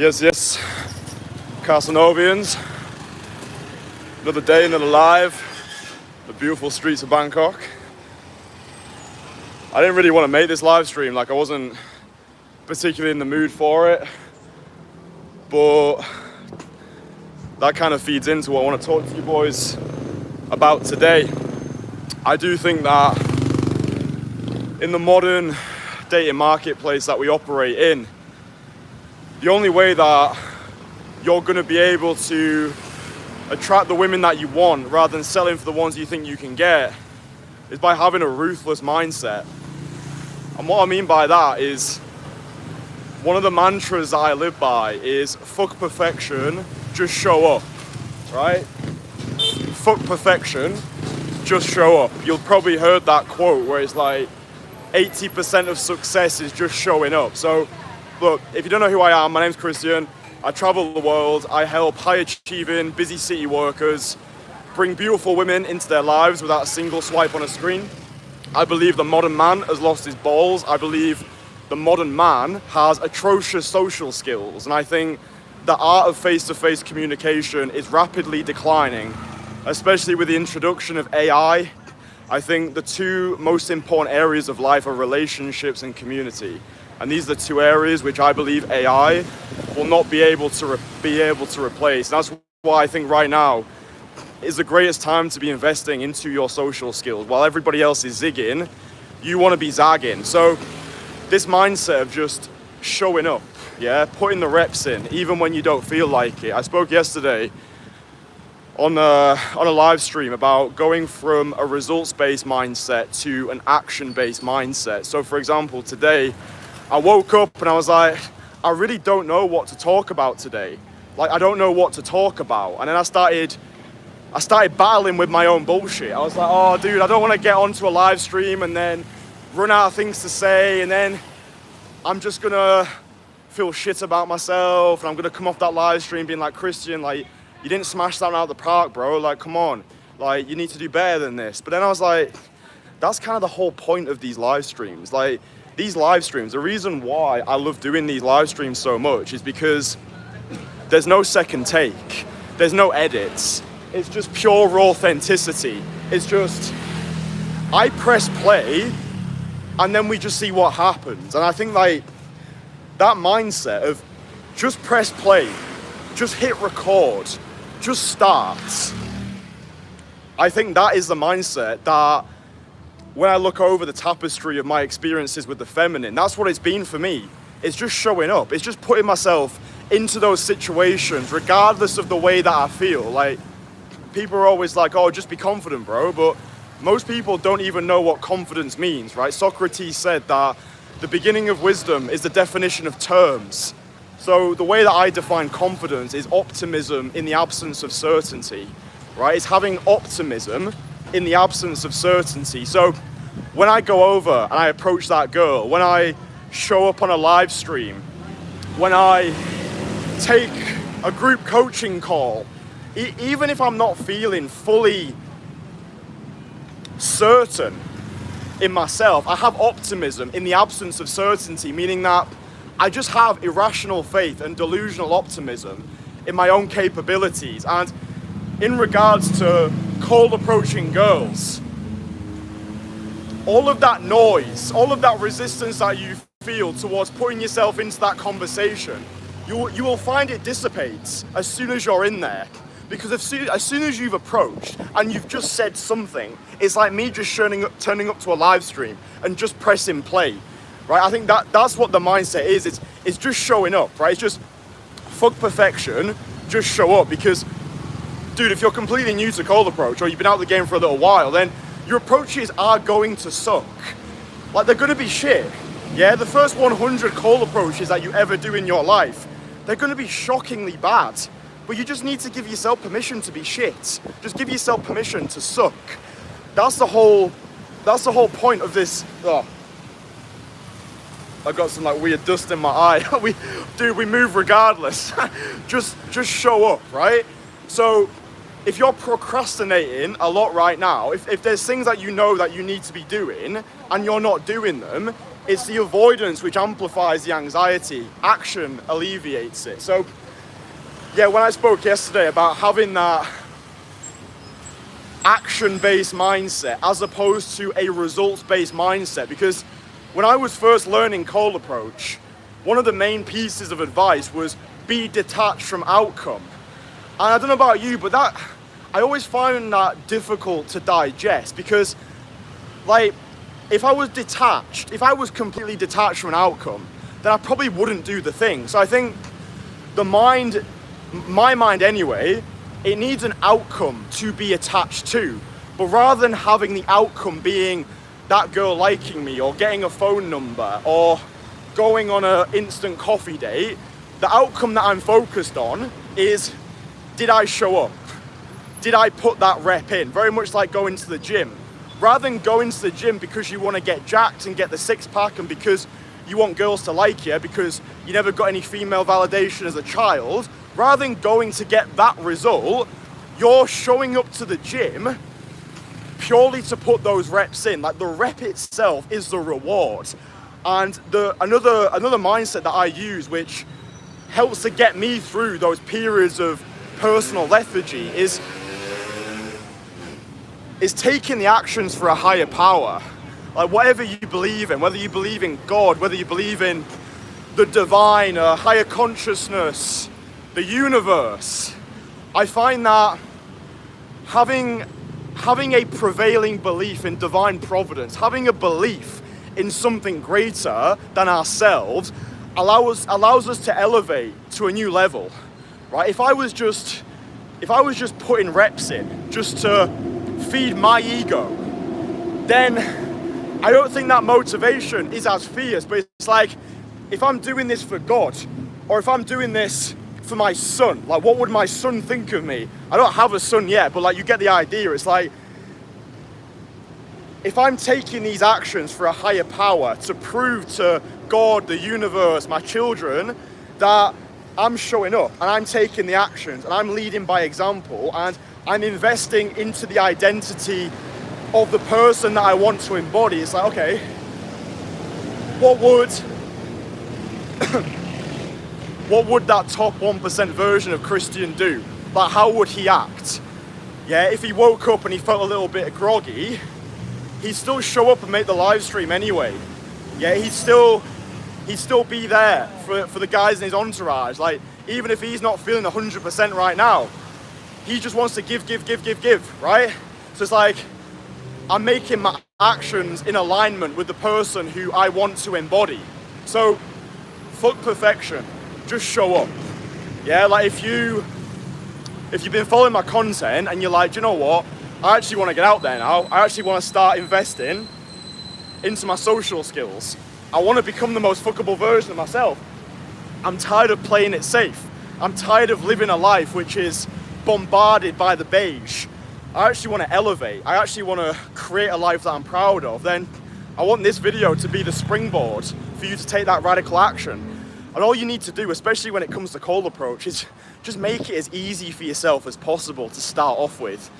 Yes, Casanovians. Another day, another live. The beautiful streets of Bangkok. I didn't really want to make this live stream, like I wasn't particularly in the mood for it, but that kind of feeds into what I want to talk to you boys about today. I do think that in the modern dating marketplace that we operate in, the only way that you're going to be able to attract the women that you want rather than selling for the ones you think you can get is by having a ruthless mindset. And what I mean by that is, one of the mantras that I live by is fuck perfection, just show up, right? Fuck perfection, just show up. You'll probably heard that quote where it's like 80% of success is just showing up. So look, if you don't know who I am, my name's Kristian. I travel the world. I help high-achieving, busy city workers bring beautiful women into their lives without a single swipe on a screen. I believe the modern man has lost his balls. I believe the modern man has atrocious social skills. And I think the art of face-to-face communication is rapidly declining, especially with the introduction of AI. I think the two most important areas of life are relationships and community. And these are the two areas which I believe AI will not be able to replace. And that's why I think right now is the greatest time to be investing into your social skills. While everybody else is zigging, you want to be zagging. So this mindset of just showing up, yeah, putting the reps in, even when you don't feel like it. I spoke yesterday on a live stream about going from a results-based mindset to an action-based mindset. So for example, today, I woke up and I was like, I really don't know what to talk about today. Like, I don't know what to talk about. And then I started battling with my own bullshit. I was like, oh dude, I don't want to get onto a live stream and then run out of things to say, and then I'm just gonna feel shit about myself, and I'm gonna come off that live stream being like, Kristian, like, you didn't smash that out of the park, bro. Like, come on. Like, you need to do better than this. But then I was like, that's kind of the whole point of these live streams. Like, these live streams, the reason why I love doing these live streams so much is because there's no second take. There's no edits. It's just pure raw authenticity. It's just, I press play and then we just see what happens. And I think like that mindset of just press play, just hit record, just start. I think that is the mindset that when I look over the tapestry of my experiences with the feminine, that's what it's been for me. It's just showing up. It's just putting myself into those situations, regardless of the way that I feel. Like, people are always like, oh, just be confident, bro. But most people don't even know what confidence means, right? Socrates said that the beginning of wisdom is the definition of terms. So the way that I define confidence is optimism in the absence of certainty, right? It's having optimism in the absence of certainty. So when I go over and I approach that girl, when I show up on a live stream, when I take a group coaching call, even if I'm not feeling fully certain in myself, I have optimism in the absence of certainty, meaning that I just have irrational faith and delusional optimism in my own capabilities. And in regards to cold approaching girls, all of that noise, all of that resistance that you feel towards putting yourself into that conversation, you will find it dissipates as soon as you're in there. Because as soon as you've approached and you've just said something, it's like me just turning up to a live stream and just pressing play, right? I think that's what the mindset is. It's just showing up, right? It's just fuck perfection, just show up. Because, dude, if you're completely new to cold approach or you've been out of the game for a little while, then your approaches are going to suck. Like, they're gonna be shit. Yeah, the first 100 cold approaches that you ever do in your life, they're gonna be shockingly bad. But you just need to give yourself permission to be shit. Just give yourself permission to suck. That's the whole point of this. Oh, I've got some like weird dust in my eye. we move regardless. just show up, right? So if you're procrastinating a lot right now, if there's things that you know that you need to be doing and you're not doing them, It's the avoidance which amplifies the anxiety. Action alleviates it. So, yeah, when I spoke yesterday about having that action-based mindset as opposed to a results-based mindset, because when I was first learning cold approach, one of the main pieces of advice was be detached from outcome. And I don't know about you, but I always find that difficult to digest, because like, if I was detached, if I was completely detached from an outcome, then I probably wouldn't do the thing. So I think my mind anyway, it needs an outcome to be attached to. But rather than having the outcome being that girl liking me, or getting a phone number, or going on an instant coffee date, the outcome that I'm focused on is, did I show up? Did I put that rep in? Very much like going to the gym. Rather than going to the gym because you want to get jacked and get the six pack, and because you want girls to like you because you never got any female validation as a child, rather than going to get that result, you're showing up to the gym purely to put those reps in. Like, the rep itself is the reward. And another mindset that I use, which helps to get me through those periods of personal lethargy, is taking the actions for a higher power. Like, whatever you believe in, whether you believe in God, whether you believe in the divine, a higher consciousness, the universe, I find that having a prevailing belief in divine providence, having a belief in something greater than ourselves, allows us to elevate to a new level, right? If I was just putting reps in just to feed my ego, then I don't think that motivation is as fierce. But it's like, if I'm doing this for God, or if I'm doing this for my son, like, what would my son think of me? I don't have a son yet, but like, you get the idea. It's like, if I'm taking these actions for a higher power to prove to God, the universe, my children, that I'm showing up and I'm taking the actions and I'm leading by example and I'm investing into the identity of the person that I want to embody, it's like, okay, what would that top 1% version of Kristian do? Like, how would he act? Yeah, if he woke up and he felt a little bit groggy, he'd still show up and make the live stream anyway. Yeah, he'd still be there for the guys in his entourage. Like, even if he's not feeling 100% right now, he just wants to give, right? So it's like, I'm making my actions in alignment with the person who I want to embody. So, fuck perfection, just show up. Yeah, like, if you've been following my content and you're like, do you know what? I actually want to get out there now. I actually want to start investing into my social skills. I want to become the most fuckable version of myself. I'm tired of playing it safe. I'm tired of living a life which is bombarded by the beige. I actually want to elevate. I actually want to create a life that I'm proud of. Then I want this video to be the springboard for you to take that radical action. And all you need to do, especially when it comes to cold approach, is just make it as easy for yourself as possible to start off with.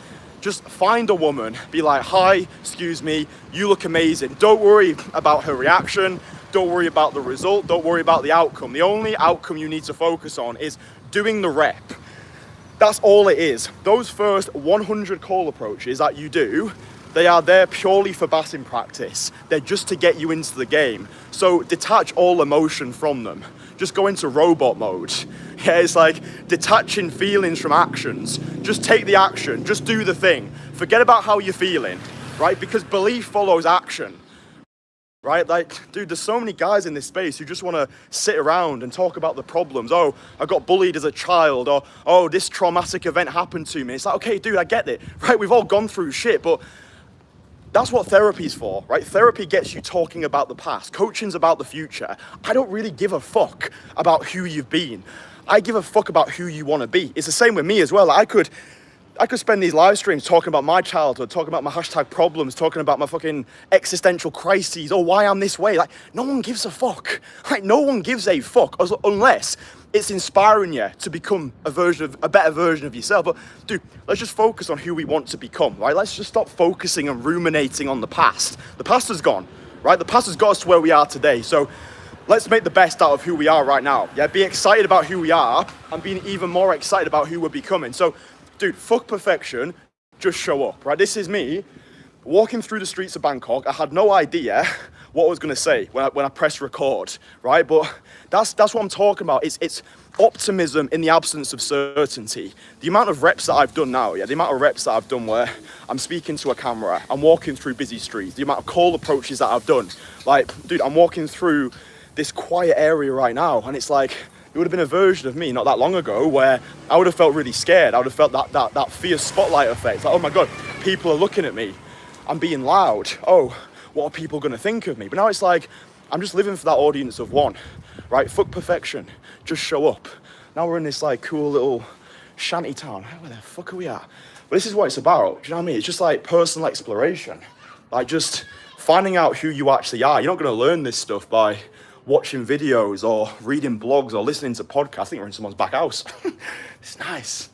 Just find a woman, be like, hi, excuse me, you look amazing. Don't worry about her reaction. Don't worry about the result. Don't worry about the outcome. The only outcome you need to focus on is doing the rep. That's all it is. Those first 100 call approaches that you do, they are there purely for batting practice. They're just to get you into the game. So detach all emotion from them. Just go into robot mode. Yeah, it's like detaching feelings from actions. Just take the action, just do the thing. Forget about how you're feeling, right? Because belief follows action, right? Like, dude, there's so many guys in this space who just want to sit around and talk about the problems. Oh, I got bullied as a child, or, oh, this traumatic event happened to me. It's like, okay, dude, I get it, right? We've all gone through shit, but that's what therapy's for, right? Therapy gets you talking about the past. Coaching's about the future. I don't really give a fuck about who you've been. I give a fuck about who you want to be. It's the same with me as well. I could spend these live streams talking about my childhood, talking about my hashtag problems, talking about my fucking existential crises, or why I'm this way. Like, no one gives a fuck. Like, no one gives a fuck unless it's inspiring you to become a better version of yourself. But dude, let's just focus on who we want to become, right? Let's just stop focusing and ruminating on the past. The past is gone, right? The past has got us to where we are today. So let's make the best out of who we are right now. Yeah, be excited about who we are and being even more excited about who we're becoming. So, dude, fuck perfection, just show up, right? This is me walking through the streets of Bangkok. I had no idea what I was gonna say when I pressed record, right? But that's what I'm talking about. It's optimism in the absence of certainty. The amount of reps that I've done now, the amount of reps that I've done where I'm speaking to a camera, I'm walking through busy streets, the amount of call approaches that I've done. Like, dude, I'm walking through this quiet area right now, and it's like, it would have been a version of me not that long ago where I would have felt really scared. I would have felt that fear spotlight effect. Like, oh my God, people are looking at me. I'm being loud. Oh, what are people gonna think of me? But now it's like, I'm just living for that audience of one, right? Fuck perfection, just show up. Now we're in this like cool little shanty town. Where the fuck are we at? But this is what it's about, do you know what I mean? It's just like personal exploration. Like just finding out who you actually are. You're not gonna learn this stuff by watching videos or reading blogs or listening to podcasts. I think we're in someone's back house. It's nice.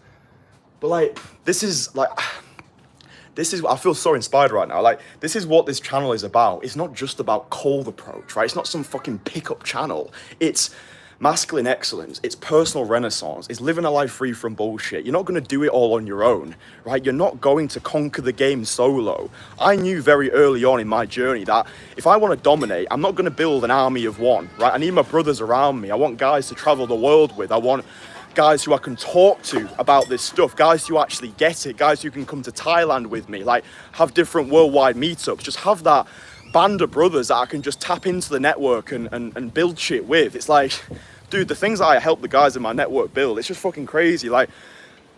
But like, this is, I feel so inspired right now. Like, this is what this channel is about. It's not just about cold approach, right? It's not some fucking pickup channel. It's masculine excellence. It's personal renaissance. It's living a life free from bullshit. You're not going to do it all on your own, right? You're not going to conquer the game solo. I knew very early on in my journey that if I want to dominate, I'm not going to build an army of one, right? I need my brothers around me. I want guys to travel the world with. I want guys who I can talk to about this stuff, guys who actually get it, guys who can come to Thailand with me, like have different worldwide meetups, just have that band of brothers that I can just tap into the network and build shit with. It's like, dude, the things that I help the guys in my network build, it's just fucking crazy. Like,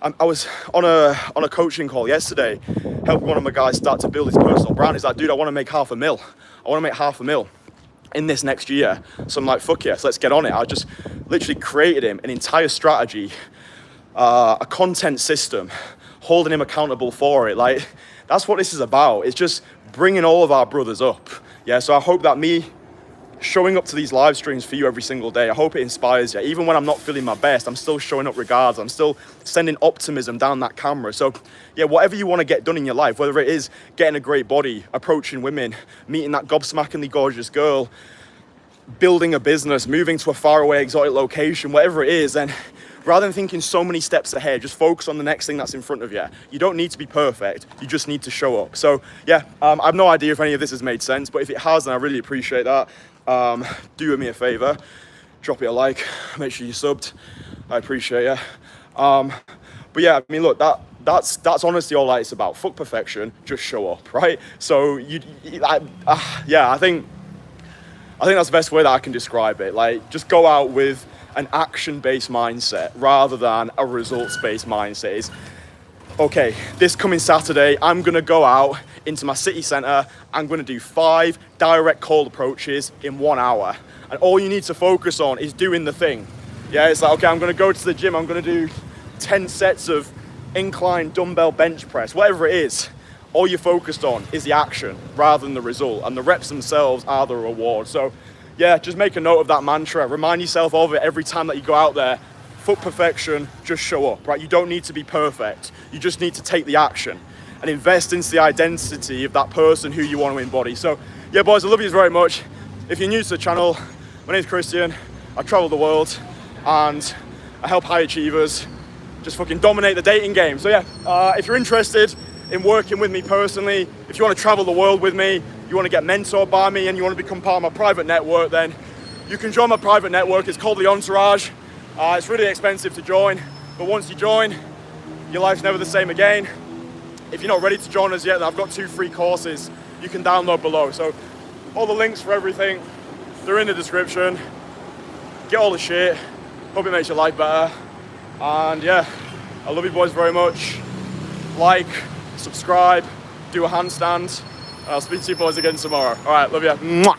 I was on a coaching call yesterday, helping one of my guys start to build his personal brand. He's like, dude, I want to make $500,000. I want to make $500,000 in this next year. So I'm like, fuck yes, let's get on it. I just literally created him an entire strategy, a content system, holding him accountable for it. Like, that's what this is about. It's just bringing all of our brothers up. Yeah, so I hope that me showing up to these live streams for you every single day, I hope it inspires you. Even when I'm not feeling my best, I'm still showing up regardless. I'm still sending optimism down that camera. So yeah, whatever you want to get done in your life, whether it is getting a great body, approaching women, meeting that gob-smackingly gorgeous girl, building a business, moving to a faraway exotic location, whatever it is, then rather than thinking so many steps ahead, just focus on the next thing that's in front of you. You don't need to be perfect, you just need to show up. So yeah, I have no idea if any of this has made sense, but if it has, then I really appreciate that. Do me a favor, drop it a like, make sure you subbed, I appreciate you. But yeah, I mean, look, that's honestly all that it's about. Fuck perfection, just show up, right? So yeah, I think that's the best way that I can describe it. Like, just go out with an action-based mindset rather than a results-based mindset. It's, okay, this coming Saturday, I'm gonna go out into my city centre, I'm gonna do 5 direct cold approaches in 1 hour. And all you need to focus on is doing the thing. Yeah, it's like, okay, I'm gonna go to the gym, I'm gonna do 10 sets of incline dumbbell bench press, whatever it is. All you're focused on is the action rather than the result, and the reps themselves are the reward. So yeah, just make a note of that mantra, remind yourself of it every time that you go out there. Fuck perfection, just show up, right? You don't need to be perfect, you just need to take the action and invest into the identity of that person who you want to embody. So yeah, boys, I love you very much. If you're new to the channel, my name's Kristian, I travel the world and I help high achievers just fucking dominate the dating game. So yeah, if you're interested in working with me personally, if you want to travel the world with me, you want to get mentored by me and you want to become part of my private network, then you can join my private network. It's called the Entourage. It's really expensive to join, but once you join, your life's never the same again. If you're not ready to join us yet, then I've got 2 free courses you can download below. So all the links for everything, they're in the description. Get all the shit. Hope it makes your life better. And yeah, I love you boys very much. Like, subscribe, do a handstand. I'll speak to you boys again tomorrow. All right, love you. Mwah.